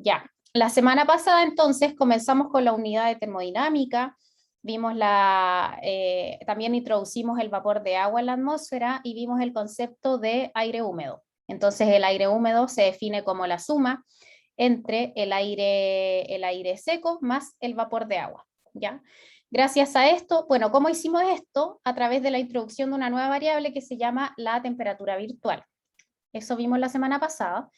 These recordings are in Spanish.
Ya, la semana pasada entonces comenzamos con la unidad de termodinámica, vimos también introducimos el vapor de agua en la atmósfera y vimos el concepto de aire húmedo. Entonces el aire húmedo se define como la suma entre el aire seco más el vapor de agua, ¿ya? Gracias a esto, bueno, ¿cómo hicimos esto? A través de la introducción de una nueva variable que se llama la temperatura virtual. Eso vimos la semana pasada.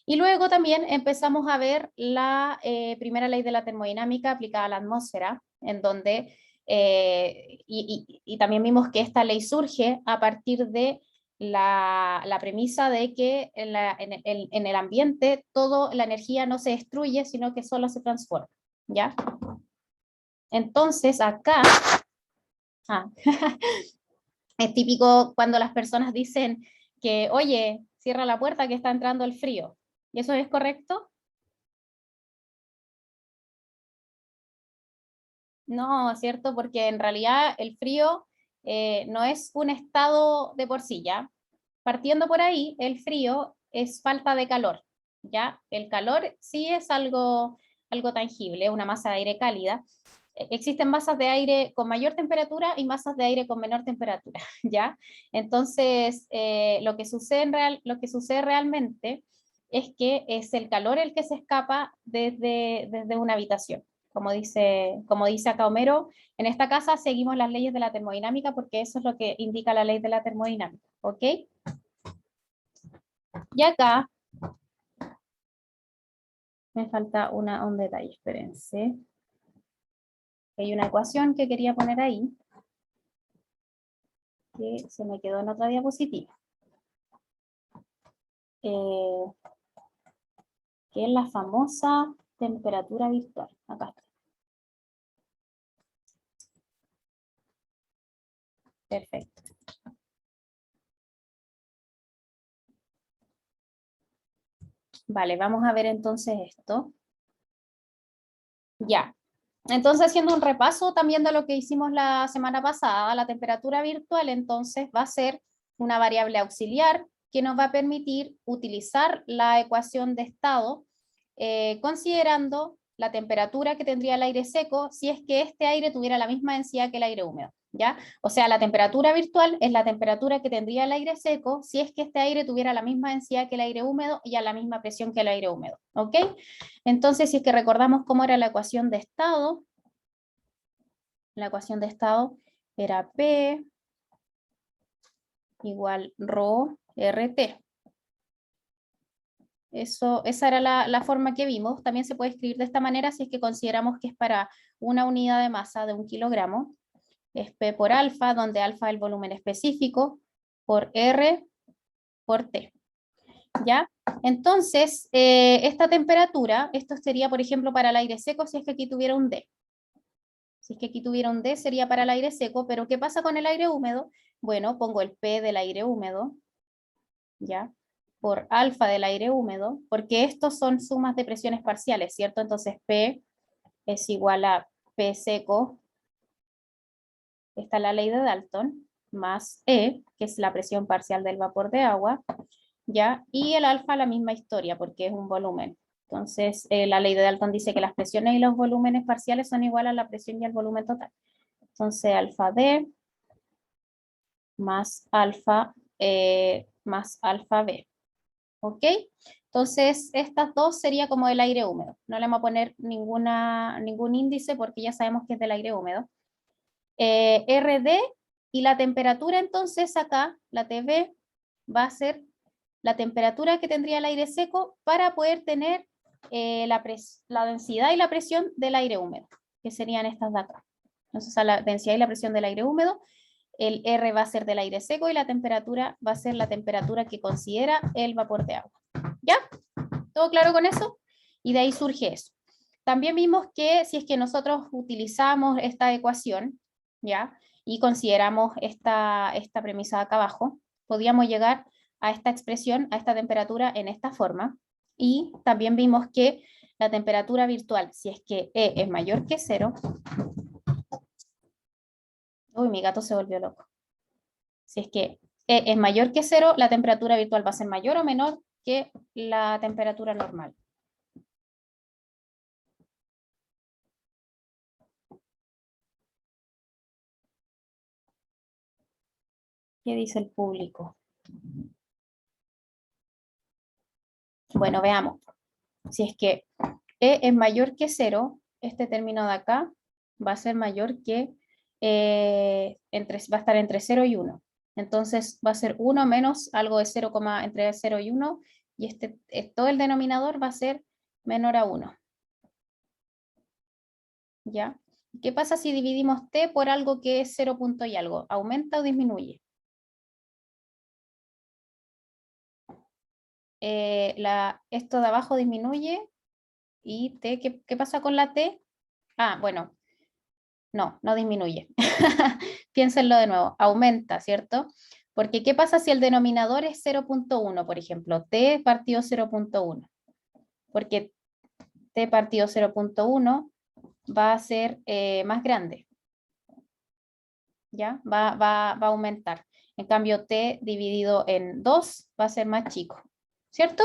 Y luego también empezamos a ver la primera ley de la termodinámica aplicada a la atmósfera, en donde, y también vimos que esta ley surge a partir de la premisa de que en el ambiente toda la energía no se destruye, sino que solo se transforma, ¿ya? Entonces acá, ah, es típico cuando las personas dicen que, oye, cierra la puerta que está entrando el frío. ¿Y eso es correcto? No, ¿cierto? Porque en realidad el frío no es un estado de por sí, ¿ya? Partiendo por ahí, el frío es falta de calor, ¿ya? El calor sí es algo tangible, una masa de aire cálida. Existen masas de aire con mayor temperatura y masas de aire con menor temperatura, ¿ya? Entonces, lo que sucede realmente es que es el calor el que se escapa desde una habitación. Como dice acá Homero, en esta casa seguimos las leyes de la termodinámica porque eso es lo que indica la ley de la termodinámica, ¿ok? Y acá me falta un detalle, espérense. Hay una ecuación que quería poner ahí, que se me quedó en otra diapositiva, eh, que es la famosa temperatura virtual. Acá está. Perfecto. Vale, vamos a ver entonces esto. Ya. Entonces, haciendo un repaso también de lo que hicimos la semana pasada, la temperatura virtual entonces va a ser una variable auxiliar que nos va a permitir utilizar la ecuación de estado considerando la temperatura que tendría el aire seco si es que este aire tuviera la misma densidad que el aire húmedo, ¿ya? O sea, la temperatura virtual es la temperatura que tendría el aire seco si es que este aire tuviera la misma densidad que el aire húmedo y a la misma presión que el aire húmedo, ¿ok? Entonces, si es que recordamos cómo era la ecuación de estado era P igual ρ RT. Esa era la forma que vimos. También se puede escribir de esta manera si es que consideramos que es para una unidad de masa de 1 kilogramo. Es P por alfa, donde alfa es el volumen específico, por R por T. ¿Ya? Entonces, esta temperatura, esto sería, por ejemplo, para el aire seco si es que aquí tuviera un D. Si es que aquí tuviera un D sería para el aire seco, pero ¿qué pasa con el aire húmedo? Bueno, pongo el P del aire húmedo, ¿ya? Por alfa del aire húmedo, porque estos son sumas de presiones parciales, ¿cierto? Entonces P es igual a P seco, está la ley de Dalton, más E, que es la presión parcial del vapor de agua, ¿ya? Y el alfa la misma historia, porque es un volumen. Entonces, la ley de Dalton dice que las presiones y los volúmenes parciales son iguales a la presión y al volumen total. Entonces, alfa D más alfa B. ¿Ok? Entonces, estas dos sería como el aire húmedo. No le vamos a poner ningún índice porque ya sabemos que es del aire húmedo. RD y la temperatura entonces acá, la TB, va a ser la temperatura que tendría el aire seco para poder tener la densidad y la presión del aire húmedo, que serían estas de acá. Entonces, a la densidad y la presión del aire húmedo, el R va a ser del aire seco y la temperatura va a ser la temperatura que considera el vapor de agua. ¿Ya? ¿Todo claro con eso? Y de ahí surge eso. También vimos que si es que nosotros utilizamos esta ecuación, ¿ya? Y consideramos esta premisa de acá abajo, podríamos llegar a esta expresión, a esta temperatura en esta forma. Y también vimos que la temperatura virtual, si es que E es mayor que 0, uy, mi gato se volvió loco. Si es que E es mayor que 0, la temperatura virtual va a ser mayor o menor que la temperatura normal. ¿Qué dice el público? Bueno, veamos. Si es que E es mayor que 0, este término de acá va a ser mayor que, va a estar entre 0 y 1. Entonces va a ser 1 menos algo de 0, entre 0 y 1, y todo el denominador va a ser menor a 1. ¿Ya? ¿Qué pasa si dividimos t por algo que es 0 punto y algo? ¿Aumenta o disminuye? Esto de abajo disminuye, y t, ¿qué pasa con la t? Ah, bueno, no disminuye. Piénsenlo de nuevo, aumenta, ¿cierto? Porque ¿qué pasa si el denominador es 0.1, por ejemplo? T partido 0.1. Porque t partido 0.1 va a ser más grande, ¿ya? Va a aumentar. En cambio, t dividido en 2 va a ser más chico, ¿cierto?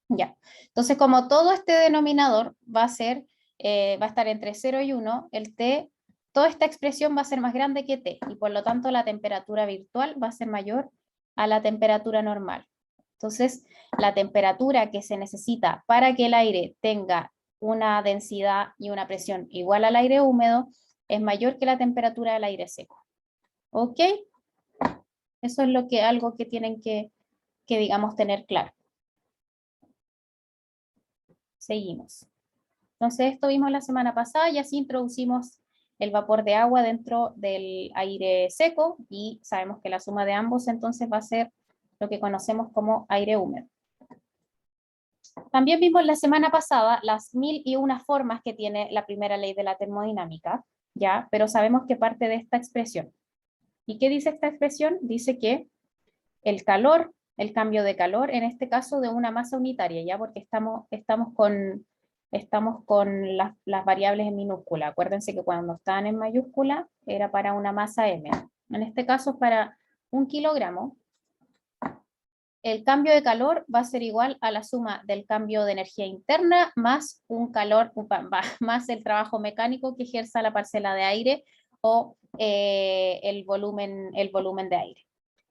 Ya. Entonces, como todo este denominador va a estar entre 0 y 1, el t, toda esta expresión va a ser más grande que t, y por lo tanto la temperatura virtual va a ser mayor a la temperatura normal. Entonces, la temperatura que se necesita para que el aire tenga una densidad y una presión igual al aire húmedo es mayor que la temperatura del aire seco. ¿Ok? Eso es algo que tienen que digamos, tener claro. Seguimos. Entonces, esto vimos la semana pasada y así introducimos el vapor de agua dentro del aire seco, y sabemos que la suma de ambos entonces va a ser lo que conocemos como aire húmedo. También vimos la semana pasada las 1001 formas que tiene la primera ley de la termodinámica, ¿ya? Pero sabemos que parte de esta expresión. ¿Y qué dice esta expresión? Dice que el calor, el cambio de calor, en este caso de una masa unitaria, ¿ya? Porque estamos con las variables en minúscula. Acuérdense que cuando estaban en mayúscula era para una masa m. En este caso, para 1 kilogramo, el cambio de calor va a ser igual a la suma del cambio de energía interna más más el trabajo mecánico que ejerza la parcela de aire o el volumen de aire.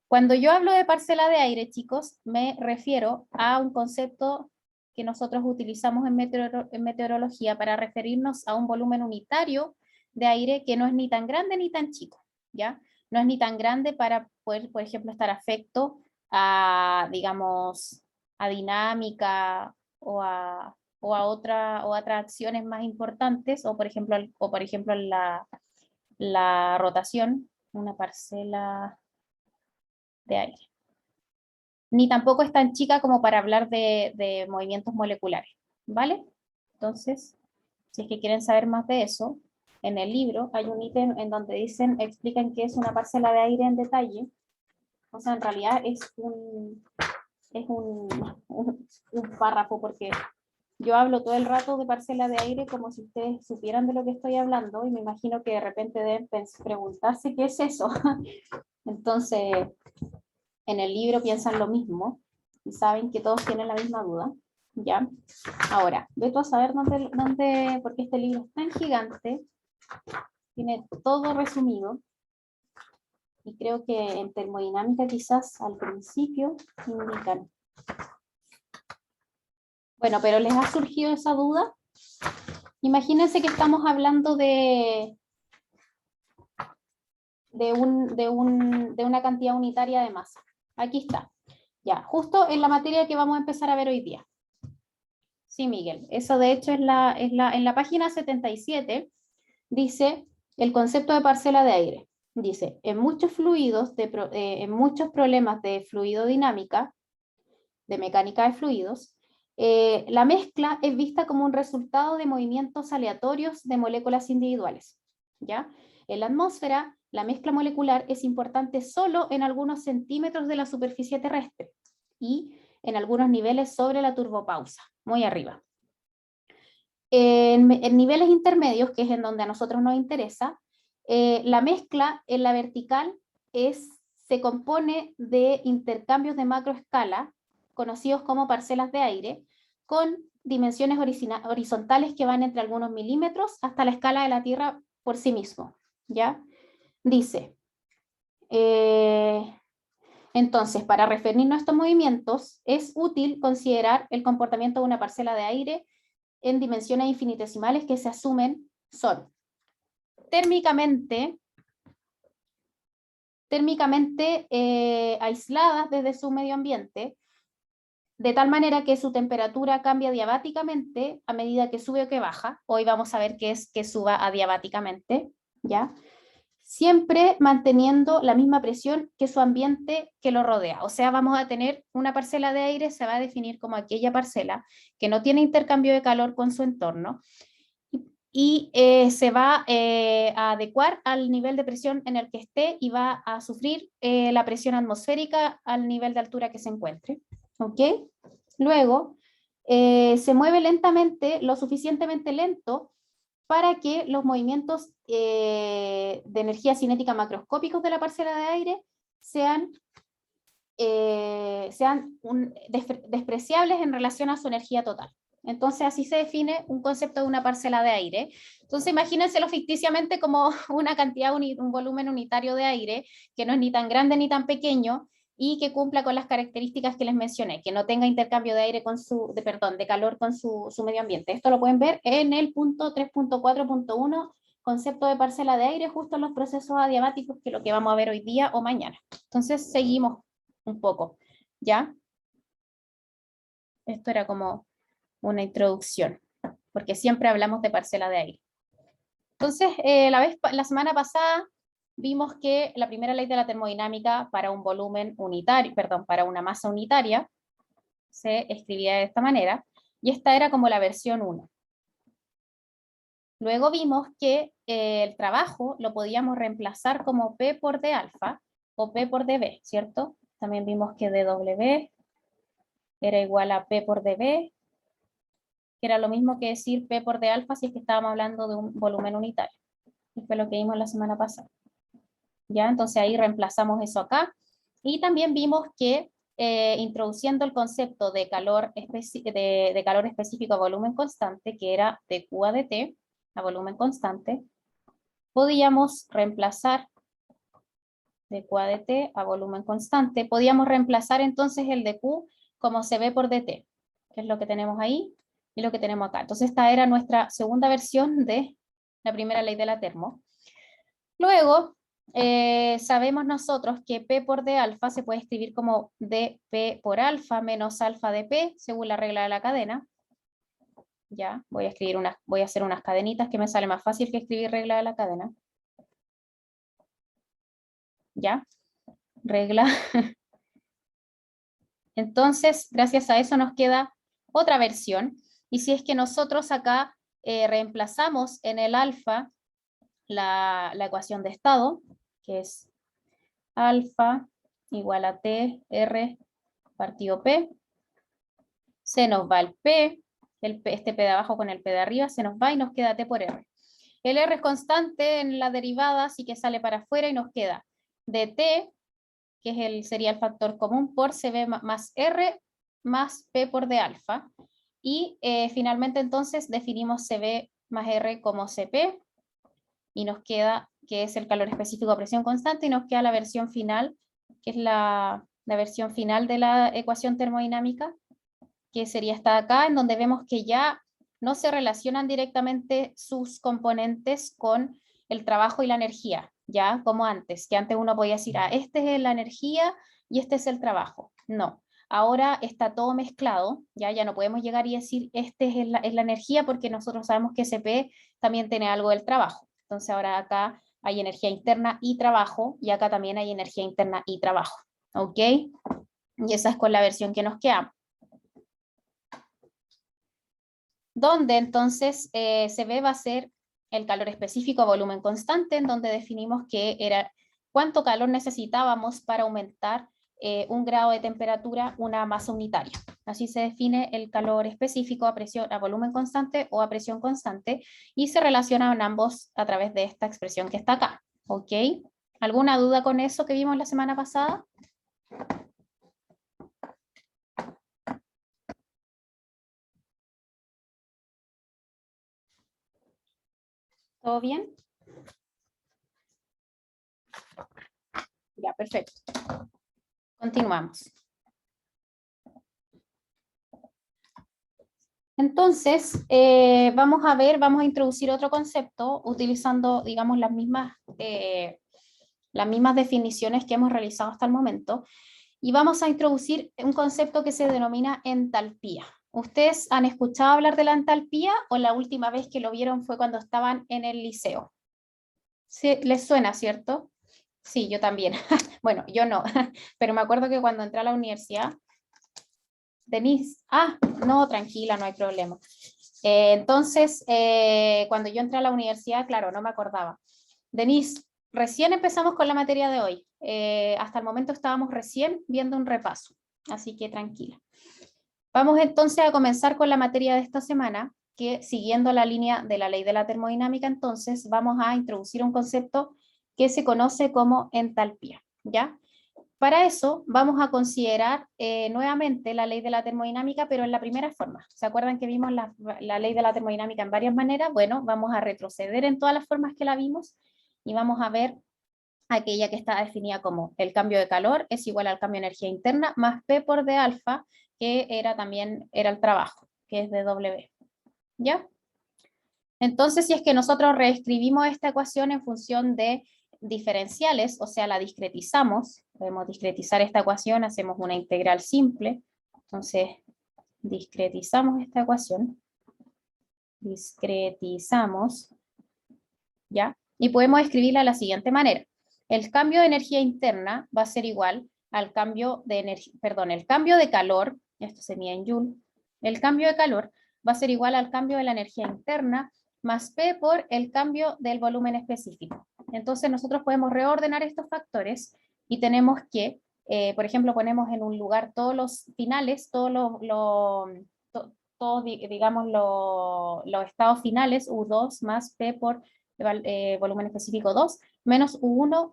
Cuando yo hablo de parcela de aire, chicos, me refiero a un concepto que nosotros utilizamos en meteorología para referirnos a un volumen unitario de aire que no es ni tan grande ni tan chico, ¿ya? No es ni tan grande para poder, por ejemplo, estar afecto a, digamos, a dinámica o a otras acciones más importantes, o por ejemplo, la rotación, una parcela de aire. Ni tampoco es tan chica como para hablar de movimientos moleculares, ¿vale? Entonces, si es que quieren saber más de eso, en el libro hay un ítem en donde explican qué es una parcela de aire en detalle. O sea, en realidad es un párrafo, porque yo hablo todo el rato de parcela de aire como si ustedes supieran de lo que estoy hablando, y me imagino que de repente deben preguntarse qué es eso. Entonces, en el libro piensan lo mismo y saben que todos tienen la misma duda, ¿ya? Ahora, veto a saber dónde, porque este libro es tan gigante, tiene todo resumido, y creo que en termodinámica quizás al principio indican. Bueno, pero ¿les ha surgido esa duda? Imagínense que estamos hablando de una cantidad unitaria de masa. Aquí está. Ya, justo en la materia que vamos a empezar a ver hoy día. Sí, Miguel. Eso de hecho en la página 77 dice el concepto de parcela de aire. Dice, en muchos fluidos, en muchos problemas de fluidodinámica, de mecánica de fluidos, la mezcla es vista como un resultado de movimientos aleatorios de moléculas individuales, ¿ya? En la atmósfera, la mezcla molecular es importante solo en algunos centímetros de la superficie terrestre y en algunos niveles sobre la turbopausa, muy arriba. En niveles intermedios, que es en donde a nosotros nos interesa, la mezcla en la vertical se compone de intercambios de macroescala, conocidos como parcelas de aire, con dimensiones horizontales que van entre algunos milímetros hasta la escala de la Tierra por sí mismo, ¿ya? Dice, Entonces, para referirnos a estos movimientos, es útil considerar el comportamiento de una parcela de aire en dimensiones infinitesimales que se asumen son térmicamente aisladas desde su medio ambiente, de tal manera que su temperatura cambia diabáticamente a medida que sube o que baja. Hoy vamos a ver qué es que suba adiabáticamente, ¿ya? Siempre manteniendo la misma presión que su ambiente que lo rodea. O sea, vamos a tener una parcela de aire, se va a definir como aquella parcela que no tiene intercambio de calor con su entorno y se va a adecuar al nivel de presión en el que esté y va a sufrir la presión atmosférica al nivel de altura que se encuentre. ¿Ok? Luego, se mueve lentamente, lo suficientemente lento para que los movimientos de energía cinética macroscópicos de la parcela de aire sean despreciables en relación a su energía total. Entonces así se define un concepto de una parcela de aire. Entonces imagínenselo ficticiamente como una cantidad, un volumen unitario de aire que no es ni tan grande ni tan pequeño y que cumpla con las características que les mencioné, que no tenga intercambio de aire con de calor con su medio ambiente. Esto lo pueden ver en el punto 3.4.1, concepto de parcela de aire, justo en los procesos adiabáticos, que es lo que vamos a ver hoy día o mañana. Entonces seguimos un poco, ¿ya? Esto era como una introducción, porque siempre hablamos de parcela de aire. Entonces, la semana pasada vimos que la primera ley de la termodinámica para un volumen unitario, perdón, para una masa unitaria, se escribía de esta manera, y esta era como la versión 1. Luego vimos que el trabajo lo podíamos reemplazar como P por D alfa o P por dB, ¿cierto? También vimos que dW era igual a P por dB, que era lo mismo que decir P por D alfa si es que estábamos hablando de un volumen unitario. Y fue lo que vimos la semana pasada. ¿Ya? Entonces ahí reemplazamos eso acá. Y también vimos que introduciendo el concepto de calor, de calor específico a volumen constante, que era de Q a dt, a volumen constante, podíamos reemplazar de Q a dt a volumen constante, podíamos reemplazar entonces el de Q como CB por dt, que es lo que tenemos ahí y lo que tenemos acá. Entonces esta era nuestra segunda versión de la primera ley de la termo. Luego, sabemos nosotros que P por D alfa se puede escribir como dP por alfa menos alfa de P, según la regla de la cadena. Ya, voy a hacer unas cadenitas que me sale más fácil que escribir regla de la cadena. Ya, regla. Entonces, gracias a eso nos queda otra versión. Y si es que nosotros acá reemplazamos en el alfa la ecuación de estado, que es alfa igual a T, R partido P, se nos va el P, este P de abajo con el P de arriba, se nos va y nos queda T por R. El R es constante en la derivada, así que sale para afuera y nos queda dt, que sería el factor común, por CB más R más P por D alfa. Y finalmente entonces definimos CB más R como CP y nos queda, que es el calor específico a presión constante, y nos queda la versión final, que es la versión final de la ecuación termodinámica, que sería esta de acá, en donde vemos que ya no se relacionan directamente sus componentes con el trabajo y la energía, ya como antes, que antes uno podía decir, ah, este es la energía y este es el trabajo. No, ahora está todo mezclado, ya no podemos llegar y decir, este es la energía, porque nosotros sabemos que SP también tiene algo del trabajo. Entonces ahora acá hay energía interna y trabajo, y acá también hay energía interna y trabajo. ¿Ok? Y esa es con la versión que nos queda. Donde entonces CB va a ser el calor específico a volumen constante, en donde definimos que era cuánto calor necesitábamos para aumentar 1 grado de temperatura una masa unitaria. Así se define el calor específico a volumen constante o a presión constante, y se relacionan ambos a través de esta expresión que está acá. ¿Ok? ¿Alguna duda con eso que vimos la semana pasada? ¿Todo bien? Ya, perfecto. Continuamos. Entonces, vamos a introducir otro concepto utilizando, digamos, las mismas definiciones que hemos realizado hasta el momento, y vamos a introducir un concepto que se denomina entalpía. ¿Ustedes han escuchado hablar de la entalpía o la última vez que lo vieron fue cuando estaban en el liceo? ¿Sí? ¿Les suena, cierto? Sí, yo también. Bueno, yo no, pero me acuerdo que cuando entré a la universidad, Denise, no, tranquila, no hay problema. Entonces, cuando yo entré a la universidad, claro, no me acordaba. Denise, recién empezamos con la materia de hoy. Hasta el momento estábamos recién viendo un repaso, así que tranquila. Vamos entonces a comenzar con la materia de esta semana, que siguiendo la línea de la ley de la termodinámica, entonces vamos a introducir un concepto que se conoce como entalpía, ¿ya? Para eso vamos a considerar nuevamente la ley de la termodinámica, pero en la primera forma. ¿Se acuerdan que vimos la ley de la termodinámica en varias maneras? Bueno, vamos a retroceder en todas las formas que la vimos y vamos a ver aquella que está definida como el cambio de calor es igual al cambio de energía interna más P por D alfa, que también era el trabajo, que es de W. ¿Ya? Entonces, si es que nosotros reescribimos esta ecuación en función de diferenciales, o sea, la discretizamos, podemos discretizar esta ecuación, hacemos una integral simple, entonces discretizamos esta ecuación, discretizamos, ¿ya? Y podemos escribirla de la siguiente manera. El cambio de energía interna va a ser igual al cambio de energía, perdón, el cambio de calor, esto se mide en Joule, el cambio de calor va a ser igual al cambio de la energía interna más P por el cambio del volumen específico. Entonces nosotros podemos reordenar estos factores y tenemos que, por ejemplo, ponemos en un lugar todos los finales, todos digamos, los estados finales, U2 más P por volumen específico 2, menos U1,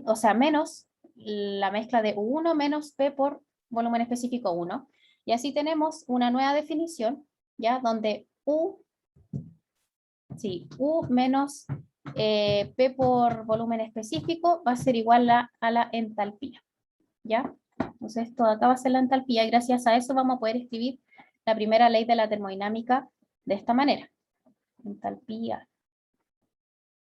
o sea, menos la mezcla de U1 menos P por volumen específico 1. Y así tenemos una nueva definición, ¿ya? Donde U menos P por volumen específico va a ser igual a la entalpía, ¿ya? Entonces esto de acá va a ser la entalpía y gracias a eso vamos a poder escribir la primera ley de la termodinámica de esta manera. Entalpía.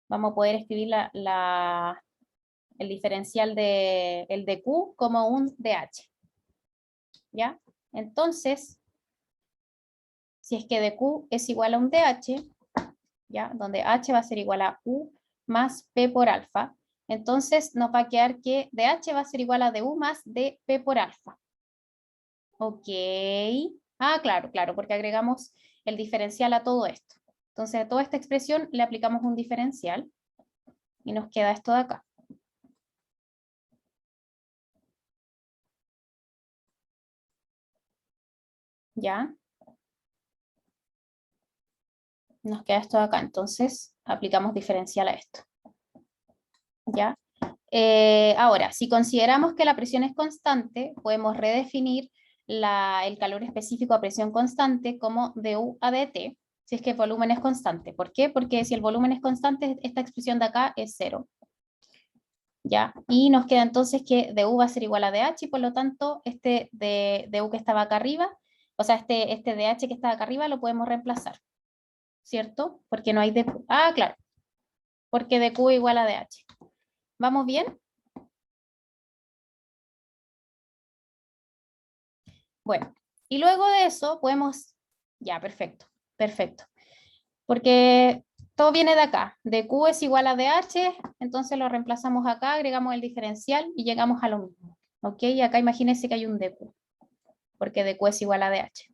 Vamos a poder escribir el diferencial el de Q como un dH. ¿Ya? Entonces, si es que de Q es igual a un dH, ¿ya? Donde H va a ser igual a U más P por alfa, entonces nos va a quedar que dH va a ser igual a du más dP por alfa. Ok. Claro, claro, porque agregamos el diferencial a todo esto. Entonces a toda esta expresión le aplicamos un diferencial y nos queda esto de acá. ¿Ya? Nos queda esto de acá, entonces aplicamos diferencial a esto. ¿Ya? Ahora, si consideramos que la presión es constante, podemos redefinir el calor específico a presión constante como du a dt, si es que el volumen es constante. ¿Por qué? Porque si el volumen es constante, esta expresión de acá es 0. ¿Ya? Y nos queda entonces que du va a ser igual a dh, y por lo tanto, este de du que estaba acá arriba, o sea, este dh que estaba acá arriba lo podemos reemplazar, ¿cierto? Porque no hay dq. Claro, porque dq igual a dh. ¿Vamos bien? Bueno, y luego de eso podemos, ya, perfecto, perfecto. Porque todo viene de acá, de Q es igual a DH, entonces lo reemplazamos acá, agregamos el diferencial y llegamos a lo mismo. ¿Ok? Y acá imagínense que hay un dQ, porque dQ es igual a DH.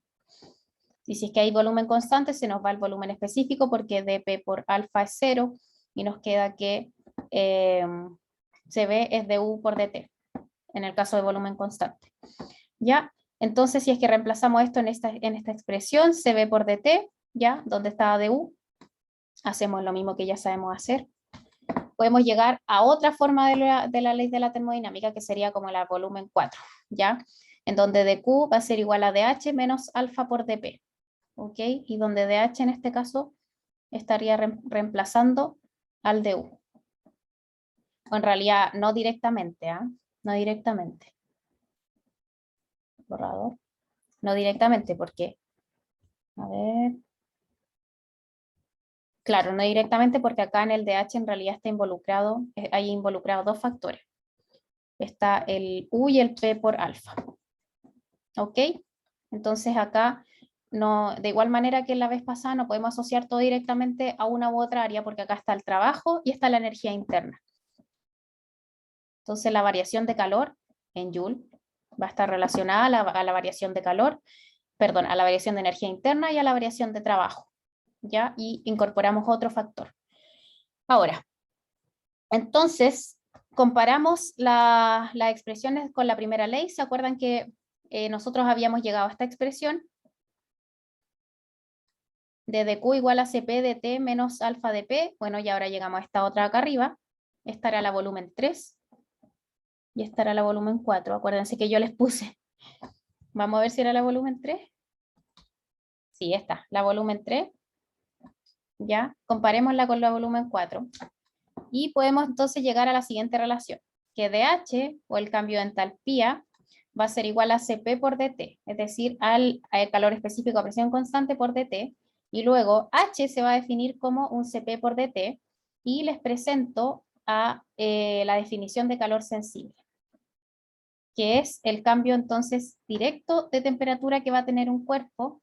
Y si es que hay volumen constante, se nos va el volumen específico porque dP por alfa es 0 y nos queda que CB es du por dt, en el caso de volumen constante. ¿Ya? Entonces, si es que reemplazamos esto en esta expresión, CB por dt, ¿ya? Donde está du, hacemos lo mismo que ya sabemos hacer. Podemos llegar a otra forma de la ley de la termodinámica, que sería como la volumen 4, ¿ya? En donde dQ va a ser igual a dH menos alfa por dP, ¿ok? Y donde dH en este caso estaría reemplazando al du. O en realidad no directamente, no directamente. Borrador. No directamente, porque, a ver, claro, no directamente porque acá en el DH en realidad está involucrado, hay involucrados dos factores. Está el U y el P por alfa. ¿Ok? Entonces acá, no, de igual manera que la vez pasada, no podemos asociar todo directamente a una u otra área porque acá está el trabajo y está la energía interna. Entonces la variación de calor en Joule va a estar relacionada a la variación de calor, perdón, a la variación de energía interna y a la variación de trabajo. ¿Ya? Y incorporamos otro factor. Ahora, entonces, comparamos las expresiones con la primera ley. ¿Se acuerdan que nosotros habíamos llegado a esta expresión? De dq igual a cp de t menos alfa de p. Bueno, y ahora llegamos a esta otra acá arriba. Esta era la volumen 3 y esta era la volumen 4. Acuérdense que yo les puse. Vamos a ver si era la volumen 3. Sí, esta, la volumen 3. Ya, comparémosla con la volumen 4. Y podemos entonces llegar a la siguiente relación, que dH, o el cambio de entalpía, va a ser igual a Cp por dt, es decir, al calor específico a presión constante por dt, y luego H se va a definir como un Cp por dt, y les presento a la definición de calor sensible, que es el cambio entonces directo de temperatura que va a tener un cuerpo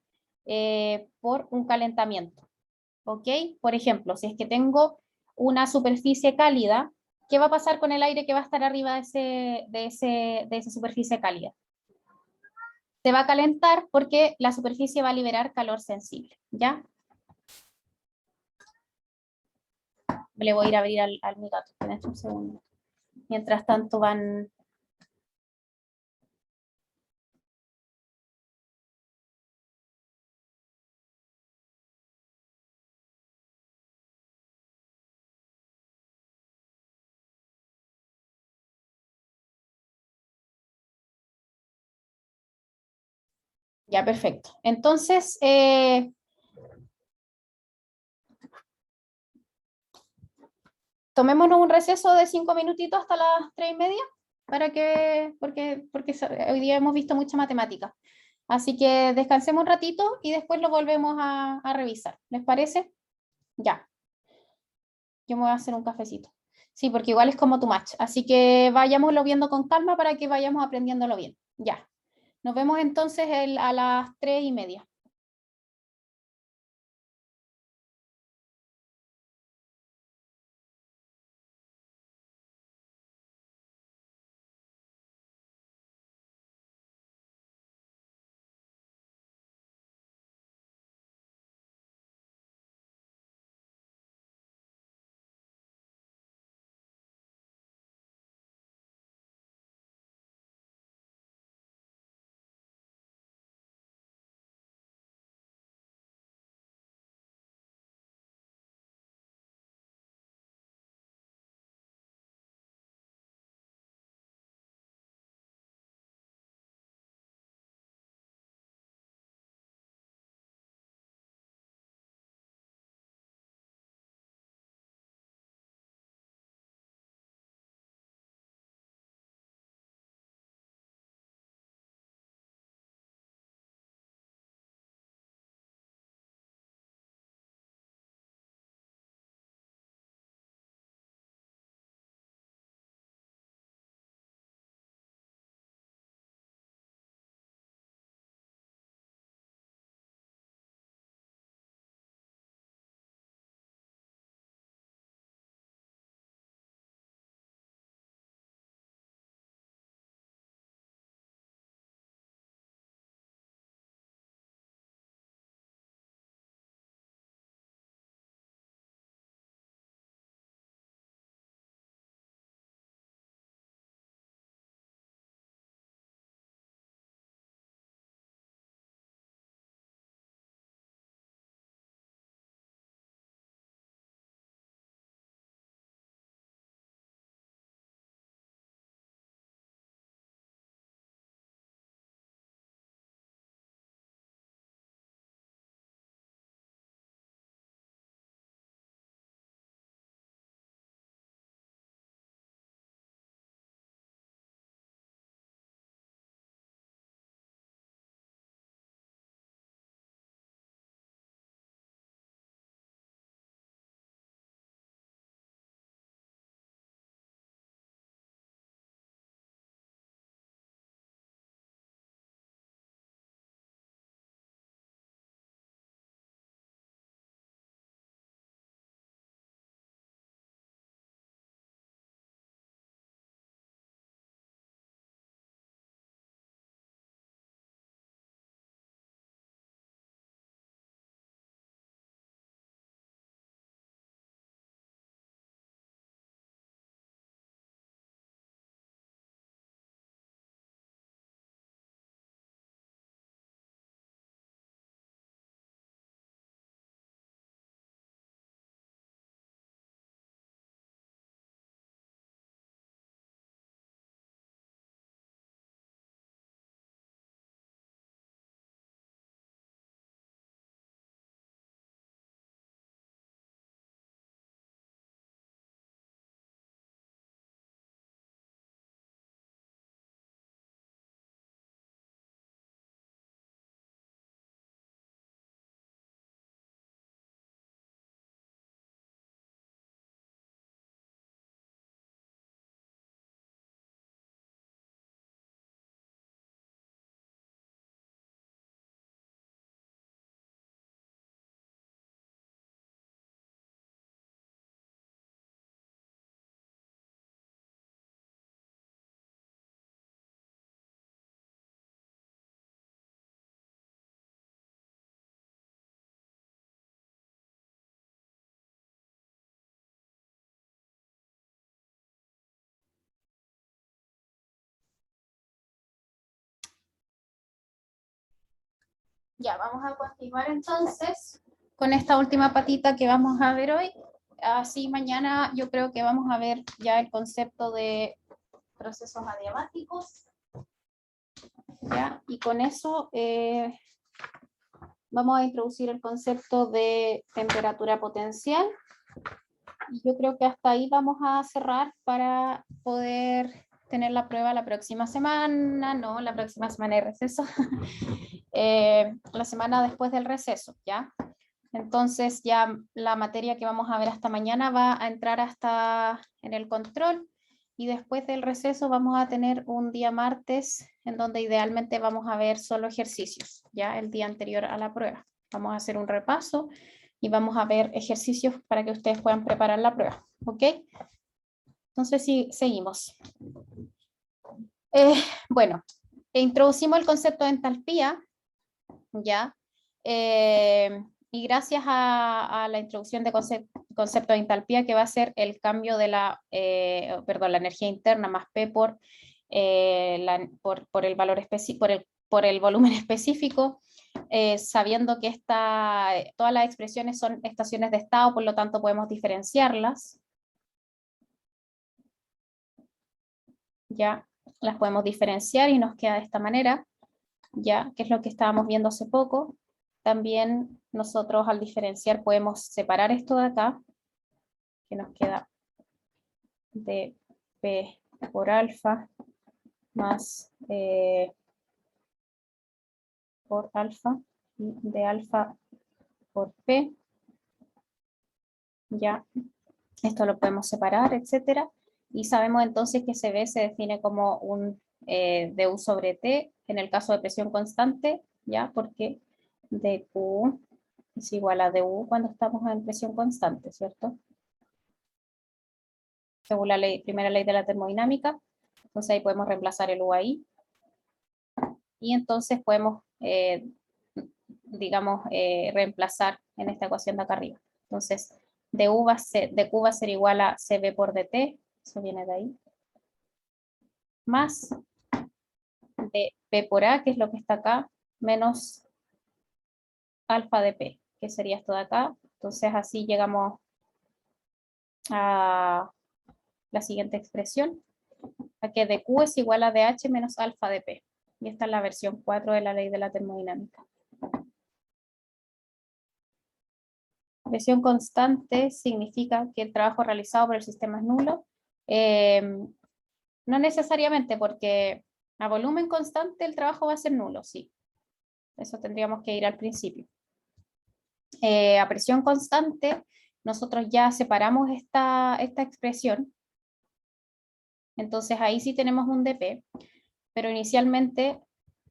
por un calentamiento. ¿Ok? Por ejemplo, si es que tengo una superficie cálida, ¿qué va a pasar con el aire que va a estar arriba de esa superficie cálida? Se va a calentar porque la superficie va a liberar calor sensible, ¿ya? Le voy a ir a abrir al mi gato, en un segundo. Mientras tanto van... Ya, perfecto. Entonces, tomémonos un receso de 5 minutitos hasta las 3:30, porque hoy día hemos visto mucha matemática. Así que descansemos un ratito y después lo volvemos a revisar. ¿Les parece? Ya, yo me voy a hacer un cafecito. Sí, porque igual es como tu match. Así que vayámoslo viendo con calma para que vayamos aprendiéndolo bien. Ya. Nos vemos entonces a las 3:30. Ya, vamos a continuar entonces con esta última patita que vamos a ver hoy. Así mañana yo creo que vamos a ver ya el concepto de procesos adiabáticos. ¿Ya? Y con eso vamos a introducir el concepto de temperatura potencial. Y yo creo que hasta ahí vamos a cerrar para poder tener la prueba la próxima semana, no, la próxima semana de receso, la semana después del receso, ¿ya? Entonces ya la materia que vamos a ver hasta mañana va a entrar hasta en el control y después del receso vamos a tener un día martes en donde idealmente vamos a ver solo ejercicios, ya el día anterior a la prueba. Vamos a hacer un repaso y vamos a ver ejercicios para que ustedes puedan preparar la prueba, ¿ok? Entonces sí, seguimos. Bueno, introducimos el concepto de entalpía, ¿ya? Y gracias a la introducción de concepto de entalpía, que va a ser el cambio de la energía interna más P por el valor por el volumen específico, sabiendo que todas las expresiones son estaciones de estado, por lo tanto podemos diferenciarlas. Ya las podemos diferenciar y nos queda de esta manera, ya que es lo que estábamos viendo hace poco. También nosotros al diferenciar podemos separar esto de acá, que nos queda de P por alfa más por alfa y de alfa por P. Ya, esto lo podemos separar, etcétera. Y sabemos entonces que CB se define como un du sobre T en el caso de presión constante, ya, porque dQ es igual a du cuando estamos en presión constante, ¿cierto? Según la primera ley de la termodinámica. Entonces ahí podemos reemplazar el U ahí. Y entonces podemos, digamos, reemplazar en esta ecuación de acá arriba. Entonces, dQ va a ser igual a CB por dt, eso viene de ahí, más de P por A, que es lo que está acá, menos alfa de P, que sería esto de acá. Entonces así llegamos a la siguiente expresión, a que dQ es igual a dH menos alfa de P. Y esta es la versión 4 de la ley de la termodinámica. Presión constante significa que el trabajo realizado por el sistema es nulo. No necesariamente, porque a volumen constante el trabajo va a ser nulo, sí. Eso tendríamos que ir al principio. A presión constante, nosotros ya separamos esta expresión. Entonces ahí sí tenemos un dP, pero inicialmente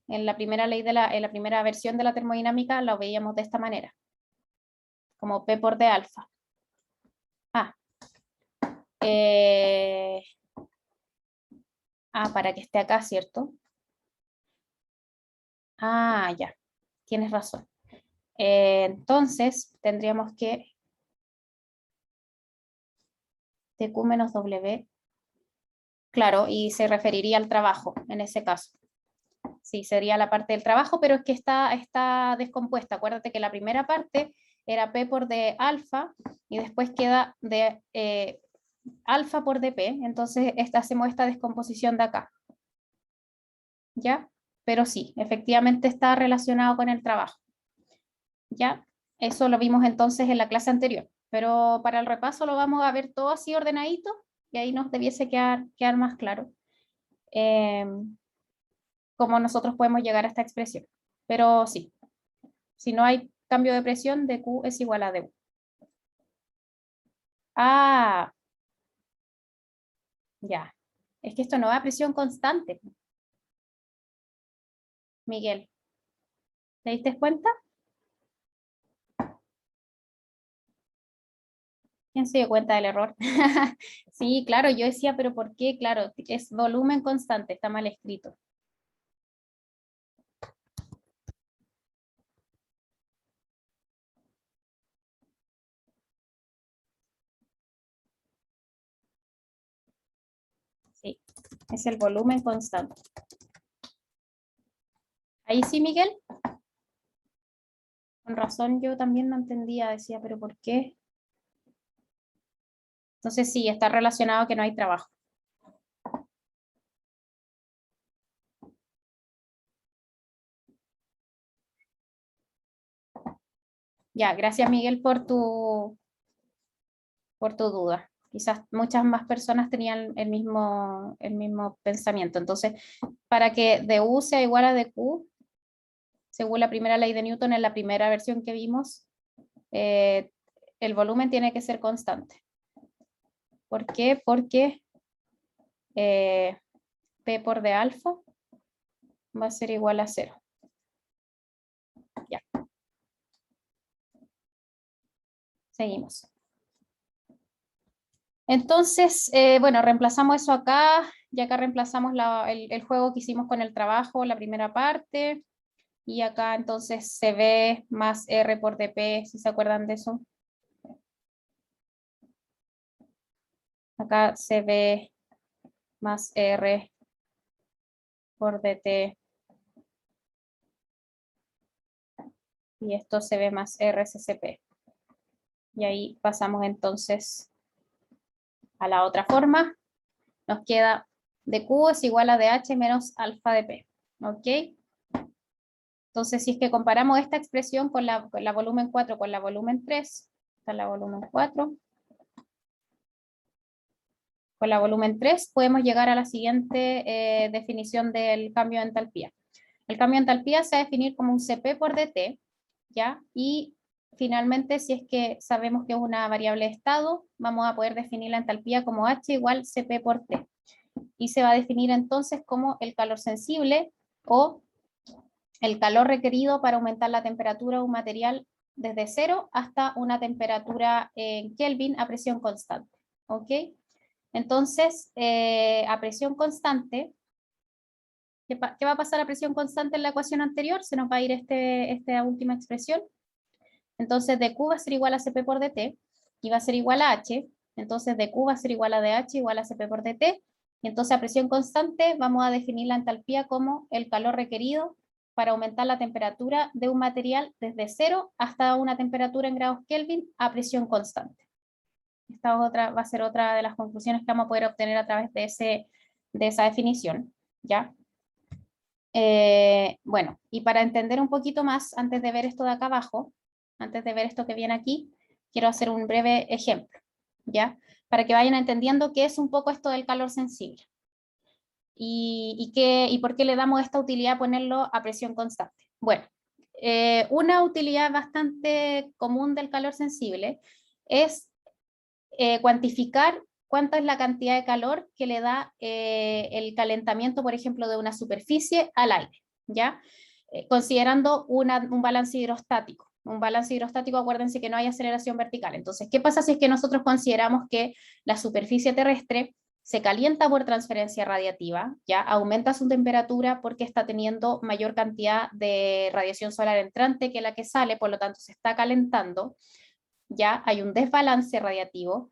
en la primera en la primera versión de la termodinámica lo veíamos de esta manera, como P por D alfa. Para que esté acá, ¿cierto? Ya, tienes razón. Entonces tendríamos que TQ menos W, claro, y se referiría al trabajo en ese caso. Sí, sería la parte del trabajo, pero es que está descompuesta. Acuérdate que la primera parte era P por D alfa y después queda de alfa por dP, entonces hacemos esta descomposición de acá. ¿Ya? Pero sí, efectivamente está relacionado con el trabajo. ¿Ya? Eso lo vimos entonces en la clase anterior, pero para el repaso lo vamos a ver todo así ordenadito y ahí nos debiese quedar más claro cómo nosotros podemos llegar a esta expresión. Pero sí, si no hay cambio de presión, dQ es igual a du. Ya. Es que esto no va a presión constante, Miguel. ¿Te diste cuenta? ¿Quién se dio cuenta del error? Sí, claro, yo decía, pero ¿por qué? Claro, es volumen constante, está mal escrito. Sí, es el volumen constante. Ahí sí, Miguel. Con razón yo también no entendía, decía, pero ¿por qué? Entonces sí, está relacionado que no hay trabajo. Ya, gracias Miguel por tu duda. Quizás muchas más personas tenían el mismo pensamiento. Entonces, para que du sea igual a dq, según la primera ley de Newton, en la primera versión que vimos, el volumen tiene que ser constante. ¿Por qué? Porque P por d alfa va a ser igual a 0. Ya. Seguimos. Entonces, bueno, reemplazamos eso acá, ya acá reemplazamos el juego que hicimos con el trabajo, la primera parte, y acá entonces CB más R por dP, si se acuerdan de eso. Acá CB más R por dt, y esto CB más R CCP. Y ahí pasamos entonces a la otra forma. Nos queda dQ es igual a dH menos alfa de P. ¿Ok? Entonces, si es que comparamos esta expresión con la volumen 4 con la volumen 3, está la volumen 4, con la volumen 3 podemos llegar a la siguiente definición del cambio de entalpía. El cambio de entalpía se va a definir como un Cp por dt, ¿ya? Y finalmente, si es que sabemos que es una variable de estado, vamos a poder definir la entalpía como H igual Cp por T. Y se va a definir entonces como el calor sensible o el calor requerido para aumentar la temperatura de un material desde 0 hasta una temperatura en Kelvin a presión constante. ¿Ok? Entonces, a presión constante, ¿qué va a pasar a presión constante en la ecuación anterior? Se nos va a ir esta última expresión. Entonces, dQ va a ser igual a Cp por dt y va a ser igual a H. Entonces, dQ va a ser igual a dH igual a Cp por dt. Y entonces, a presión constante, vamos a definir la entalpía como el calor requerido para aumentar la temperatura de un material desde 0 hasta una temperatura en grados Kelvin a presión constante. Esta va a ser otra de las conclusiones que vamos a poder obtener a través de esa definición, ¿ya? Bueno, y para entender un poquito más, antes de ver esto de acá abajo, antes de ver esto que viene aquí, quiero hacer un breve ejemplo, ¿ya? Para que vayan entendiendo qué es un poco esto del calor sensible. Y por qué le damos esta utilidad ponerlo a presión constante. Bueno, una utilidad bastante común del calor sensible es cuantificar cuánta es la cantidad de calor que le da el calentamiento, por ejemplo, de una superficie al aire, ¿ya? Considerando un balance hidrostático. Un balance hidrostático, acuérdense que no hay aceleración vertical. Entonces, ¿qué pasa si es que nosotros consideramos que la superficie terrestre se calienta por transferencia radiativa, ya aumenta su temperatura porque está teniendo mayor cantidad de radiación solar entrante que la que sale, por lo tanto se está calentando, ya hay un desbalance radiativo,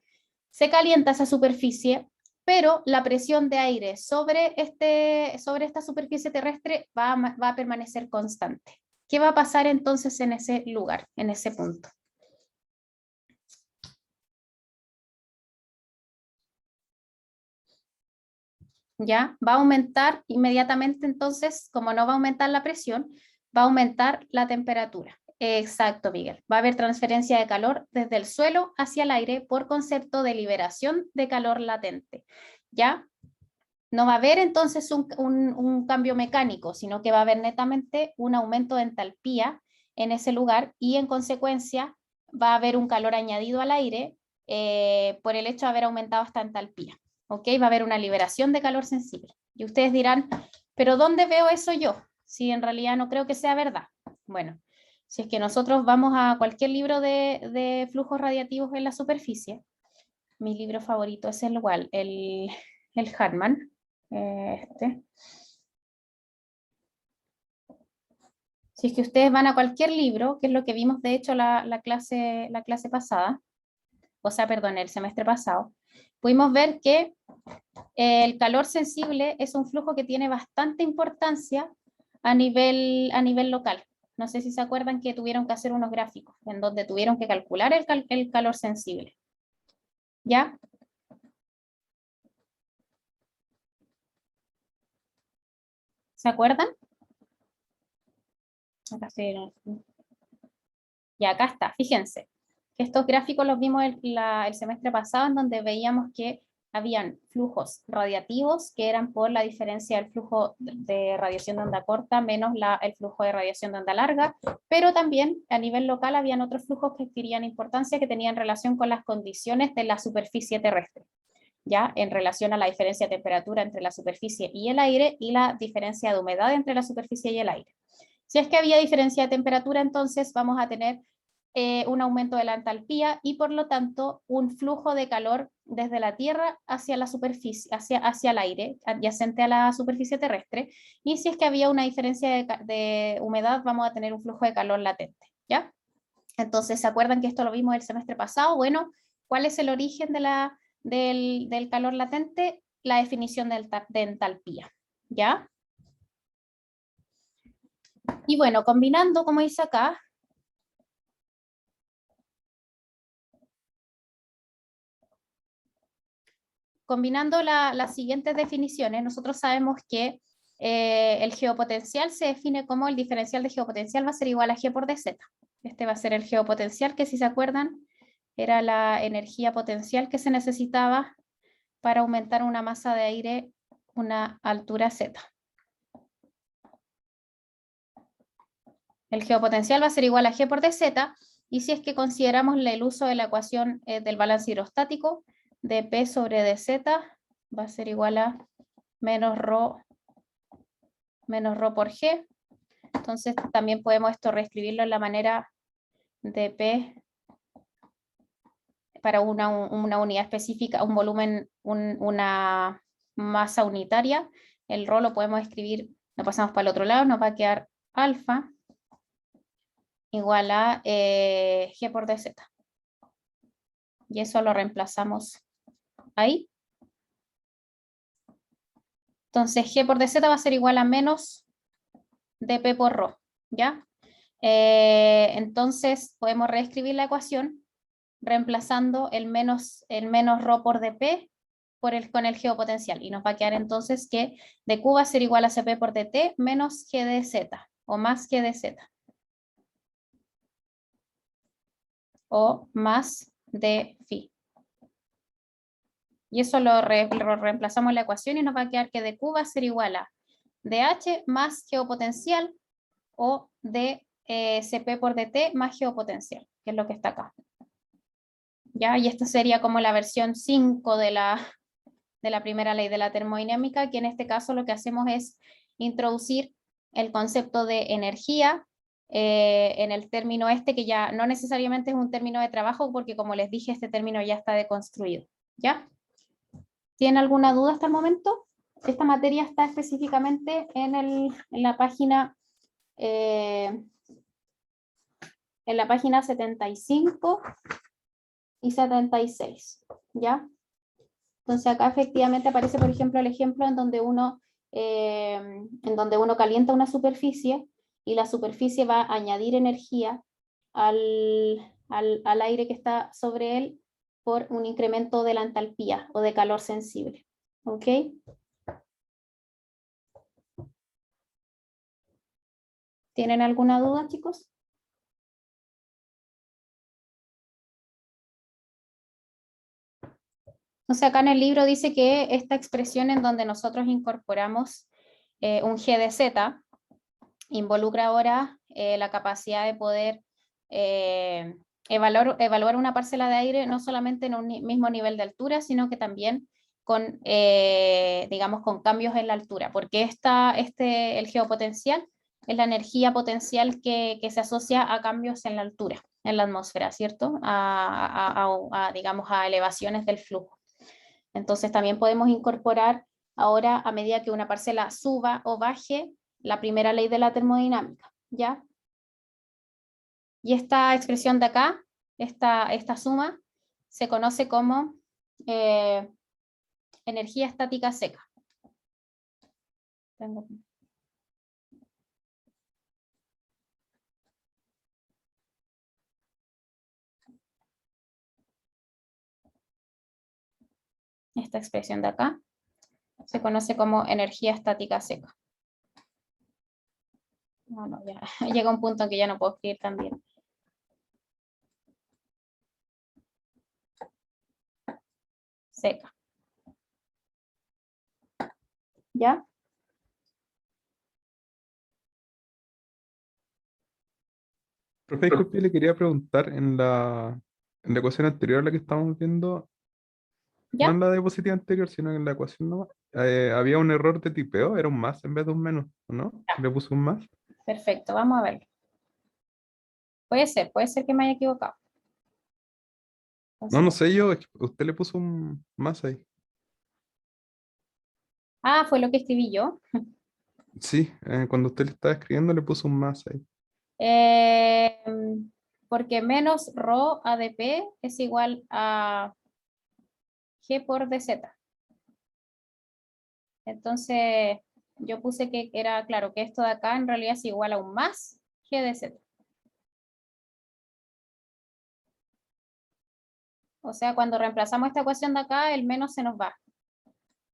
se calienta esa superficie, pero la presión de aire sobre esta superficie terrestre va a permanecer constante. ¿Qué va a pasar entonces en ese lugar, en ese punto? ¿Ya? Va a aumentar inmediatamente entonces, como no va a aumentar la presión, va a aumentar la temperatura. Exacto, Miguel. Va a haber transferencia de calor desde el suelo hacia el aire por concepto de liberación de calor latente. ¿Ya? No va a haber entonces un cambio mecánico, sino que va a haber netamente un aumento de entalpía en ese lugar y en consecuencia va a haber un calor añadido al aire por el hecho de haber aumentado esta entalpía. ¿Ok? Va a haber una liberación de calor sensible. Y ustedes dirán, ¿pero dónde veo eso yo? Si en realidad no creo que sea verdad. Bueno, si es que nosotros vamos a cualquier libro de flujos radiativos en la superficie, mi libro favorito es el Hartmann. Este. Si es que ustedes van a cualquier libro, que es lo que vimos de hecho la clase pasada, o sea, perdón, el semestre pasado, pudimos ver que el calor sensible es un flujo que tiene bastante importancia a nivel local, No sé si se acuerdan que tuvieron que hacer unos gráficos en donde tuvieron que calcular el calor sensible. ¿Ya? ¿Se acuerdan? Acá sí, y acá está, fíjense. Estos gráficos los vimos el semestre pasado, en donde veíamos que habían flujos radiativos, que eran por la diferencia del flujo de radiación de onda corta menos el flujo de radiación de onda larga, pero también a nivel local habían otros flujos que adquirían importancia, que tenían relación con las condiciones de la superficie terrestre, ya en relación a la diferencia de temperatura entre la superficie y el aire y la diferencia de humedad entre la superficie y el aire. Si es que había diferencia de temperatura, entonces vamos a tener un aumento de la entalpía y por lo tanto un flujo de calor desde la Tierra hacia la superficie, hacia el aire, adyacente a la superficie terrestre. Y si es que había una diferencia de humedad, vamos a tener un flujo de calor latente, ¿ya? Entonces, ¿se acuerdan que esto lo vimos el semestre pasado? Bueno, ¿cuál es el origen del calor latente? La definición de entalpía, ¿ya? Y bueno, combinando, como dice acá, combinando las siguientes definiciones, nosotros sabemos que el geopotencial se define como el diferencial de geopotencial va a ser igual a G por dz. Este va a ser el geopotencial, que si se acuerdan, era la energía potencial que se necesitaba para aumentar una masa de aire una altura z. El geopotencial va a ser igual a G por dz, y si es que consideramos el uso de la ecuación del balance hidrostático, de P sobre dz va a ser igual a menos rho por G. Entonces también podemos esto reescribirlo en la manera de P para una unidad específica, un volumen, una masa unitaria. El rho lo podemos escribir, lo pasamos para el otro lado, nos va a quedar alfa igual a G por dz. Y eso lo reemplazamos ahí. Entonces G por dz va a ser igual a menos dP por rho, ¿ya? Entonces podemos reescribir la ecuación reemplazando el menos rho por dP con el geopotencial. Y nos va a quedar entonces que dQ va a ser igual a Cp por dt menos G de z, o más G de z. O más de phi. Y eso lo reemplazamos en la ecuación y nos va a quedar que dQ va a ser igual a dH más geopotencial o de Cp por dt más geopotencial, que es lo que está acá. ¿Ya? Y esta sería como la versión 5 de la primera ley de la termodinámica, que en este caso lo que hacemos es introducir el concepto de energía en el término este, que ya no necesariamente es un término de trabajo, porque como les dije, este término ya está deconstruido. ¿Ya? ¿Tienen alguna duda hasta el momento? Esta materia está específicamente en la página 75 y 76, ¿ya? Entonces acá efectivamente aparece, por ejemplo, el ejemplo en donde uno calienta una superficie y la superficie va a añadir energía al aire que está sobre él por un incremento de la entalpía o de calor sensible. ¿Ok? ¿Tienen alguna duda, chicos? Entonces acá en el libro dice que esta expresión en donde nosotros incorporamos un G de Z involucra ahora la capacidad de poder evaluar una parcela de aire no solamente en un mismo nivel de altura, sino que también con, digamos, con cambios en la altura, porque el geopotencial es la energía potencial que se asocia a cambios en la altura, en la atmósfera, ¿cierto? Digamos, a elevaciones del flujo. Entonces también podemos incorporar ahora, a medida que una parcela suba o baje, la primera ley de la termodinámica, ¿ya? Y esta expresión de acá, esta suma, se conoce como energía estática seca. Esta expresión de acá se conoce como energía estática seca. No, ya llega un punto en que ya no puedo escribir tan bien. Seca. ¿Ya? Profe, disculpe, le quería preguntar en la ecuación anterior a la que estábamos viendo, no ¿Ya? en la diapositiva anterior, sino en la ecuación nomás, había un error de tipeo, era un más en vez de un menos, ¿o no? Ya. Le puso un más. Perfecto, vamos a verlo. Puede ser que me haya equivocado. No, Entonces, no sé yo, es que usted le puso un más ahí. fue lo que escribí yo. Sí, cuando usted le estaba escribiendo le puso un más ahí. Eh, Porque menos rho ADP es igual a G por DZ. Entonces, yo puse que era claro que esto de acá en realidad es igual a un más G de Z. O sea, cuando reemplazamos esta ecuación de acá, el menos se nos va.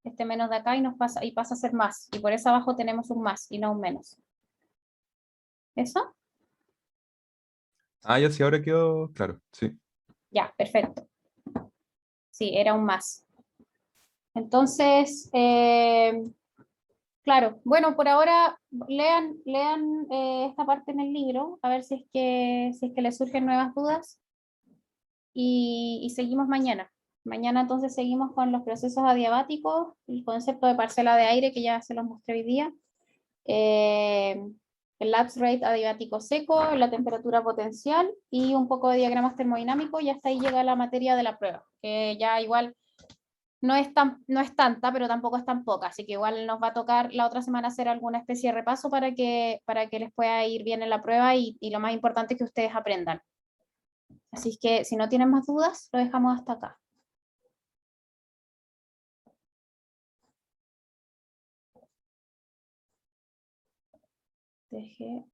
Este menos de acá y pasa a ser más. Y por eso abajo tenemos un más y no un menos. ¿Eso? Ah, ya sí, ahora quedó claro, sí. Ya, perfecto. Sí, era un más. Entonces, claro, bueno, por ahora lean esta parte en el libro, a ver si es que les surgen nuevas dudas y seguimos mañana. Mañana entonces seguimos con los procesos adiabáticos, el concepto de parcela de aire que ya se los mostré hoy día, eh, el lapse rate adiabático seco, la temperatura potencial y un poco de diagramas termodinámicos y hasta ahí llega la materia de la prueba, que ya igual no es tanta, pero tampoco es tan poca, así que igual nos va a tocar la otra semana hacer alguna especie de repaso para que les pueda ir bien en la prueba y lo más importante es que ustedes aprendan. Así que si no tienen más dudas, lo dejamos hasta acá. Dejé